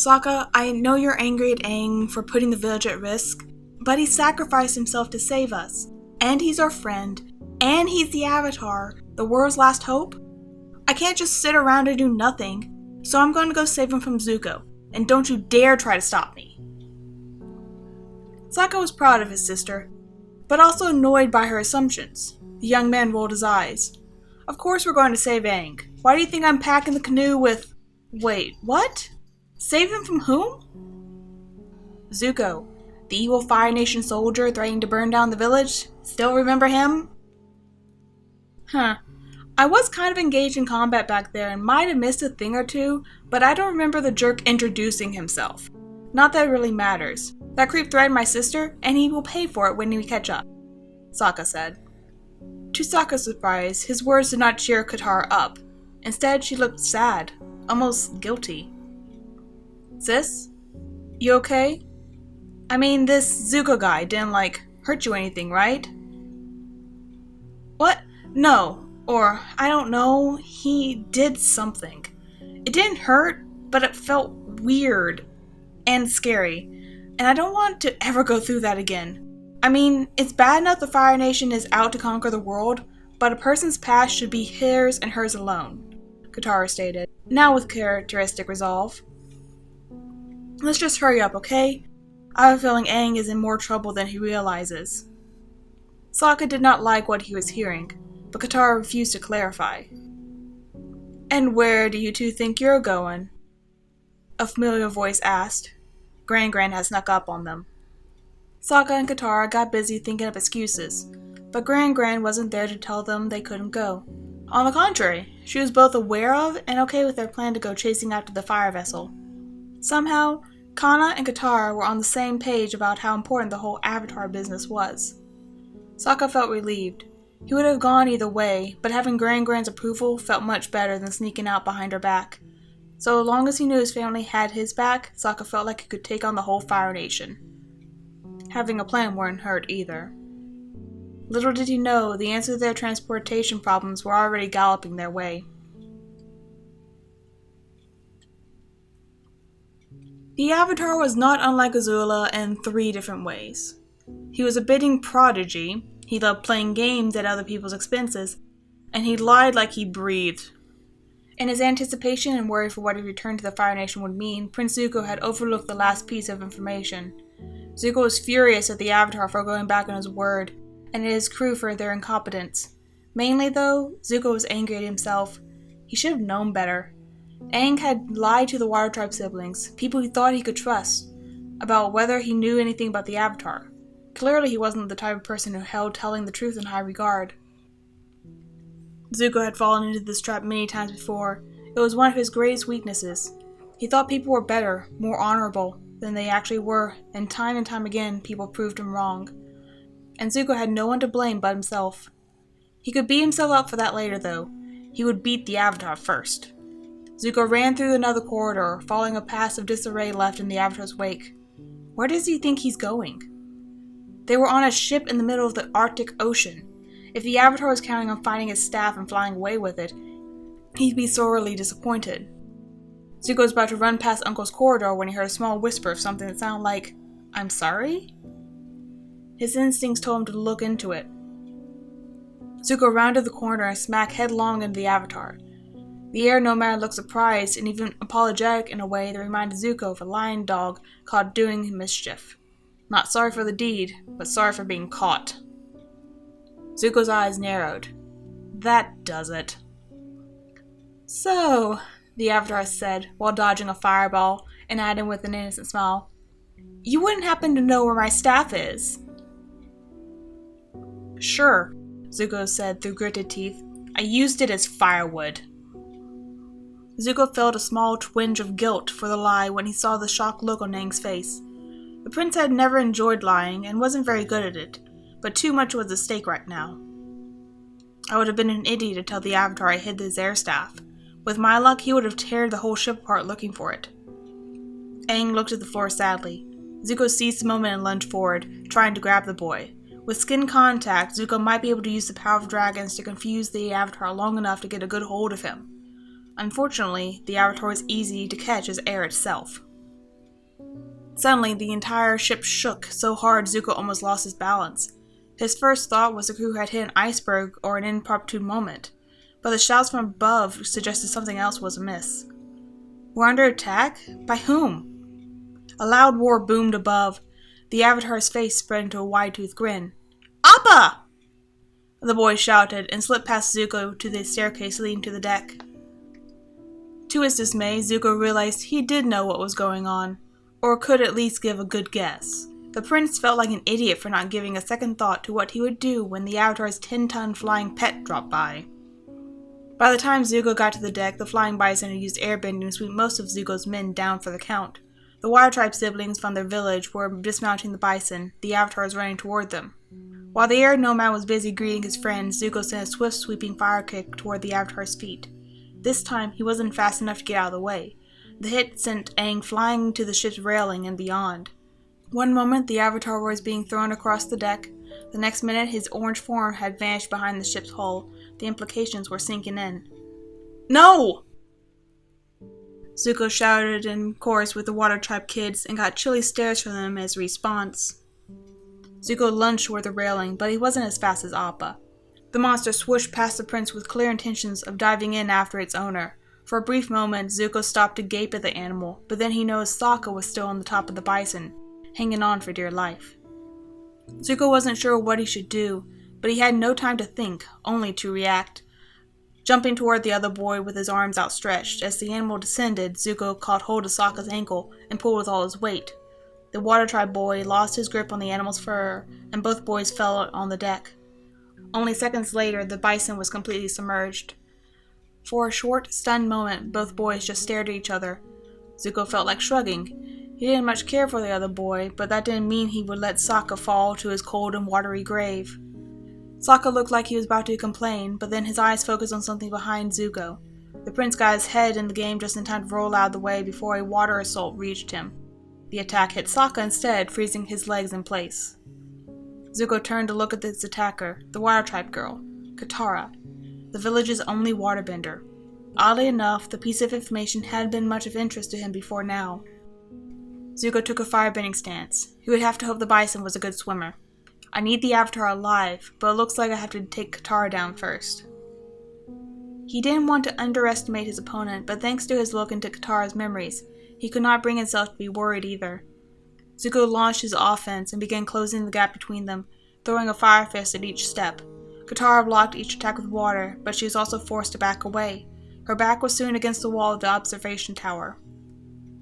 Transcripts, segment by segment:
Sokka, I know you're angry at Aang for putting the village at risk, but he sacrificed himself to save us. And he's our friend. And he's the Avatar, the world's last hope. I can't just sit around and do nothing, so I'm going to go save him from Zuko. And don't you dare try to stop me. Sokka was proud of his sister, but also annoyed by her assumptions. The young man rolled his eyes. Of course we're going to save Aang. Why do you think I'm packing the canoe with... Wait, what? Save him from whom? Zuko, the evil Fire Nation soldier threatening to burn down the village. Still remember him? Huh. I was kind of engaged in combat back there and might have missed a thing or two, but I don't remember the jerk introducing himself. Not that it really matters. That creep threatened my sister, and he will pay for it when we catch up, Sokka said. To Sokka's surprise, his words did not cheer Katara up. Instead, she looked sad, almost guilty. Sis? You okay? I mean, this Zuko guy didn't, hurt you or anything, right? What? No. Or, I don't know, he did something. It didn't hurt, but it felt weird and scary. And I don't want to ever go through that again. I mean, it's bad enough the Fire Nation is out to conquer the world, but a person's past should be hers and hers alone, Katara stated, now with characteristic resolve. Let's just hurry up, okay? I have a feeling Aang is in more trouble than he realizes. Sokka did not like what he was hearing, but Katara refused to clarify. And where do you two think you're going? A familiar voice asked. Gran Gran had snuck up on them. Sokka and Katara got busy thinking of excuses, but Gran Gran wasn't there to tell them they couldn't go. On the contrary, she was both aware of and okay with their plan to go chasing after the fire vessel. Somehow, Kanna and Katara were on the same page about how important the whole Avatar business was. Sokka felt relieved. He would have gone either way, but having Gran Gran's approval felt much better than sneaking out behind her back. So long as he knew his family had his back, Sokka felt like he could take on the whole Fire Nation. Having a plan wouldn't hurt either. Little did he know, the answer to their transportation problems were already galloping their way. The Avatar was not unlike Azula in 3 different ways. He was a bidding prodigy, he loved playing games at other people's expenses, and he lied like he breathed. In his anticipation and worry for what a return to the Fire Nation would mean, Prince Zuko had overlooked the last piece of information. Zuko was furious at the Avatar for going back on his word, and at his crew for their incompetence. Mainly, though, Zuko was angry at himself. He should have known better. Aang had lied to the Water Tribe siblings, people he thought he could trust, about whether he knew anything about the Avatar. Clearly he wasn't the type of person who held telling the truth in high regard. Zuko had fallen into this trap many times before. It was one of his greatest weaknesses. He thought people were better, more honorable, than they actually were, and time again people proved him wrong. And Zuko had no one to blame but himself. He could beat himself up for that later, though. He would beat the Avatar first. Zuko ran through another corridor, following a path of disarray left in the Avatar's wake. Where does he think he's going? They were on a ship in the middle of the Arctic Ocean. If the Avatar was counting on finding his staff and flying away with it, he'd be sorely disappointed. Zuko was about to run past Uncle's corridor when he heard a small whisper of something that sounded like, "I'm sorry?" His instincts told him to look into it. Zuko rounded the corner and smacked headlong into the Avatar. The air nomad looked surprised and even apologetic in a way that reminded Zuko of a lion dog caught doing him mischief. Not sorry for the deed, but sorry for being caught. Zuko's eyes narrowed. That does it. So, the Avatar said, while dodging a fireball, and adding with an innocent smile, "You wouldn't happen to know where my staff is?" "Sure," Zuko said through gritted teeth. "I used it as firewood." Zuko felt a small twinge of guilt for the lie when he saw the shocked look on Aang's face. The prince had never enjoyed lying and wasn't very good at it, but too much was at stake right now. I would have been an idiot to tell the Avatar I hid his air staff. With my luck, he would have teared the whole ship apart looking for it. Aang looked at the floor sadly. Zuko seized the moment and lunged forward, trying to grab the boy. With skin contact, Zuko might be able to use the power of dragons to confuse the Avatar long enough to get a good hold of him. Unfortunately, the Avatar was easy to catch as air itself. Suddenly, the entire ship shook so hard Zuko almost lost his balance. His first thought was the crew had hit an iceberg or an inopportune moment, but the shouts from above suggested something else was amiss. We're under attack? By whom? A loud roar boomed above. The Avatar's face spread into a wide-toothed grin. Appa! The boy shouted and slipped past Zuko to the staircase leading to the deck. To his dismay, Zuko realized he did know what was going on, or could at least give a good guess. The prince felt like an idiot for not giving a second thought to what he would do when the Avatar's 10-ton flying pet dropped by. By the time Zuko got to the deck, the flying bison had used airbending to sweep most of Zuko's men down for the count. The Water Tribe siblings from their village were dismounting the bison, the Avatars running toward them. While the air nomad was busy greeting his friends, Zuko sent a swift sweeping fire kick toward the Avatar's feet. This time, he wasn't fast enough to get out of the way. The hit sent Aang flying to the ship's railing and beyond. One moment, the Avatar was being thrown across the deck. The next minute, his orange form had vanished behind the ship's hull. The implications were sinking in. No! Zuko shouted in chorus with the Water Tribe kids and got chilly stares from them as a response. Zuko lunged toward the railing, but he wasn't as fast as Appa. The monster swooshed past the prince with clear intentions of diving in after its owner. For a brief moment, Zuko stopped to gape at the animal, but then he noticed Sokka was still on the top of the bison, hanging on for dear life. Zuko wasn't sure what he should do, but he had no time to think, only to react. Jumping toward the other boy with his arms outstretched, as the animal descended, Zuko caught hold of Sokka's ankle and pulled with all his weight. The Water Tribe boy lost his grip on the animal's fur, and both boys fell on the deck. Only seconds later, the bison was completely submerged. For a short, stunned moment, both boys just stared at each other. Zuko felt like shrugging. He didn't much care for the other boy, but that didn't mean he would let Sokka fall to his cold and watery grave. Sokka looked like he was about to complain, but then his eyes focused on something behind Zuko. The prince got his head in the game just in time to roll out of the way before a water assault reached him. The attack hit Sokka instead, freezing his legs in place. Zuko turned to look at his attacker, the Water Tribe girl, Katara, the village's only waterbender. Oddly enough, the piece of information hadn't been much of interest to him before now. Zuko took a firebending stance. He would have to hope the bison was a good swimmer. I need the Avatar alive, but it looks like I have to take Katara down first. He didn't want to underestimate his opponent, but thanks to his look into Katara's memories, he could not bring himself to be worried either. Zuko launched his offense and began closing the gap between them, throwing a fire fist at each step. Katara blocked each attack with water, but she was also forced to back away. Her back was soon against the wall of the observation tower.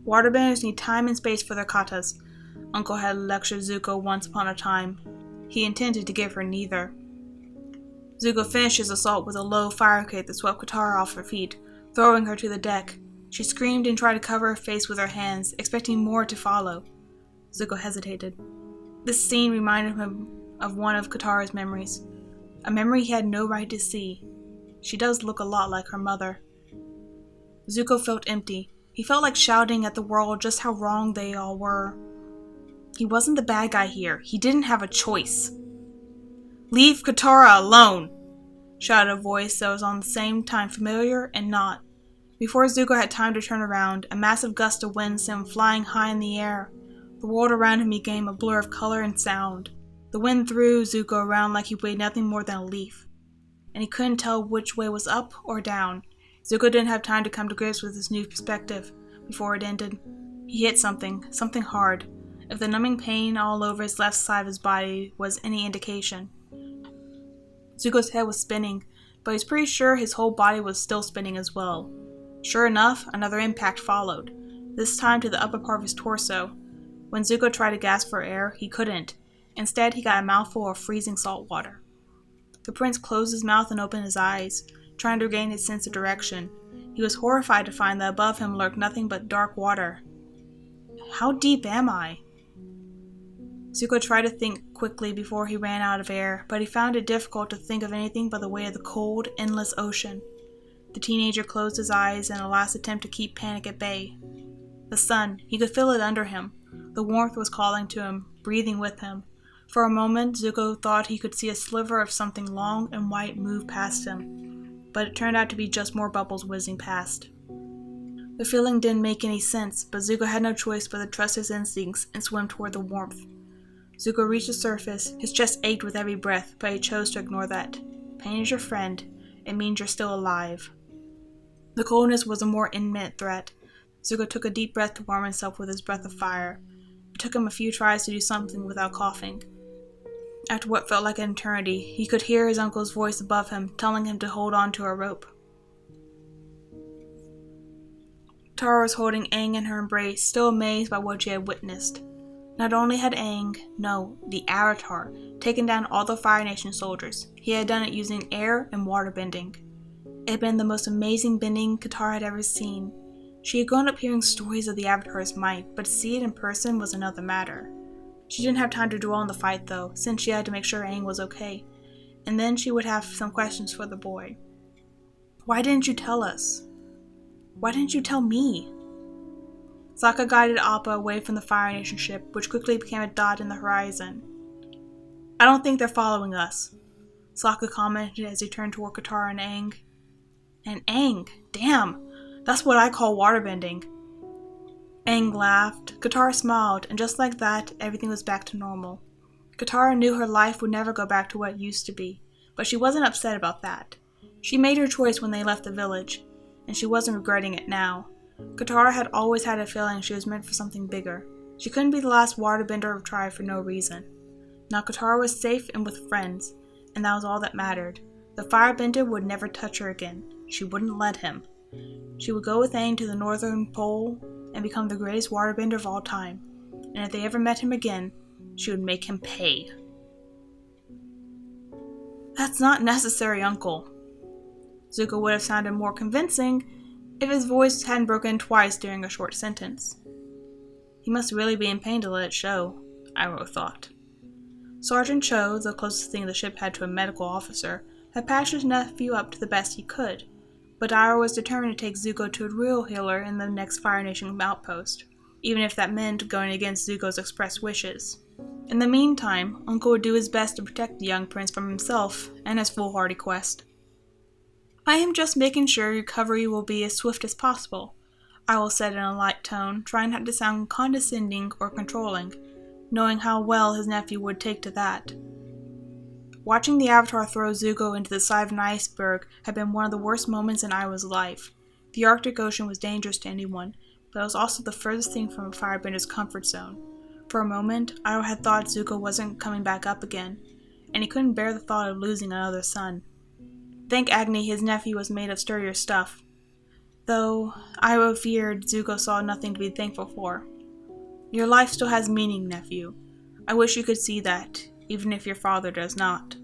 Waterbenders need time and space for their katas, Uncle had lectured Zuko once upon a time. He intended to give her neither. Zuko finished his assault with a low fire kick that swept Katara off her feet, throwing her to the deck. She screamed and tried to cover her face with her hands, expecting more to follow. Zuko hesitated. This scene reminded him of one of Katara's memories, a memory he had no right to see. She does look a lot like her mother. Zuko felt empty. He felt like shouting at the world just how wrong they all were. He wasn't the bad guy here. He didn't have a choice. "Leave Katara alone!" shouted a voice that was on the same time familiar and not. Before Zuko had time to turn around, a massive gust of wind sent him flying high in the air. The world around him became a blur of color and sound. The wind threw Zuko around like he weighed nothing more than a leaf, and he couldn't tell which way was up or down. Zuko didn't have time to come to grips with his new perspective before it ended. He hit something hard. If the numbing pain all over his left side of his body was any indication. Zuko's head was spinning, but he was pretty sure his whole body was still spinning as well. Sure enough, another impact followed, this time to the upper part of his torso. When Zuko tried to gasp for air, he couldn't. Instead, he got a mouthful of freezing salt water. The prince closed his mouth and opened his eyes, trying to regain his sense of direction. He was horrified to find that above him lurked nothing but dark water. How deep am I? Zuko tried to think quickly before he ran out of air, but he found it difficult to think of anything but the weight of the cold, endless ocean. The teenager closed his eyes in a last attempt to keep panic at bay. The sun, he could feel it under him. The warmth was calling to him, breathing with him. For a moment, Zuko thought he could see a sliver of something long and white move past him, but it turned out to be just more bubbles whizzing past. The feeling didn't make any sense, but Zuko had no choice but to trust his instincts and swim toward the warmth. Zuko reached the surface. His chest ached with every breath, but he chose to ignore that. Pain is your friend. It means you're still alive. The coldness was a more imminent threat. Zuko took a deep breath to warm himself with his breath of fire. It took him a few tries to do something without coughing. After what felt like an eternity, he could hear his uncle's voice above him, telling him to hold on to a rope. Katara was holding Aang in her embrace, still amazed by what she had witnessed. Not only had Aang, no, the Avatar, taken down all the Fire Nation soldiers, he had done it using air and water bending. It had been the most amazing bending Katara had ever seen. She had grown up hearing stories of the Avatar's might, but to see it in person was another matter. She didn't have time to dwell on the fight though, since she had to make sure Aang was okay, and then she would have some questions for the boy. Why didn't you tell us? Why didn't you tell me? Sokka guided Appa away from the Fire Nation ship, which quickly became a dot in the horizon. I don't think they're following us, Sokka commented as he turned toward Katara and Aang. And Aang, damn, that's what I call waterbending. Aang laughed, Katara smiled, and just like that, everything was back to normal. Katara knew her life would never go back to what it used to be, but she wasn't upset about that. She made her choice when they left the village, and she wasn't regretting it now. Katara had always had a feeling she was meant for something bigger. She couldn't be the last waterbender of tribe for no reason. Now Katara was safe and with friends, and that was all that mattered. The firebender would never touch her again. She wouldn't let him. She would go with Aang to the northern pole and become the greatest waterbender of all time. And if they ever met him again, she would make him pay. That's not necessary, Uncle. Zuko would have sounded more convincing if his voice hadn't broken twice during a short sentence. He must really be in pain to let it show, Iroh thought. Sergeant Cho, the closest thing the ship had to a medical officer, had patched his nephew up to the best he could, but Iroh was determined to take Zuko to a real healer in the next Fire Nation outpost, even if that meant going against Zuko's expressed wishes. In the meantime, Uncle would do his best to protect the young prince from himself and his foolhardy quest. I am just making sure recovery will be as swift as possible, Iroh said in a light tone, trying not to sound condescending or controlling, knowing how well his nephew would take to that. Watching the Avatar throw Zuko into the side of an iceberg had been one of the worst moments in Iroh's life. The Arctic Ocean was dangerous to anyone, but it was also the furthest thing from a firebender's comfort zone. For a moment, Iroh had thought Zuko wasn't coming back up again, and he couldn't bear the thought of losing another son. Thank Agni his nephew was made of sturdier stuff, though Iroh feared Zuko saw nothing to be thankful for. Your life still has meaning, nephew. I wish you could see that, even if your father does not.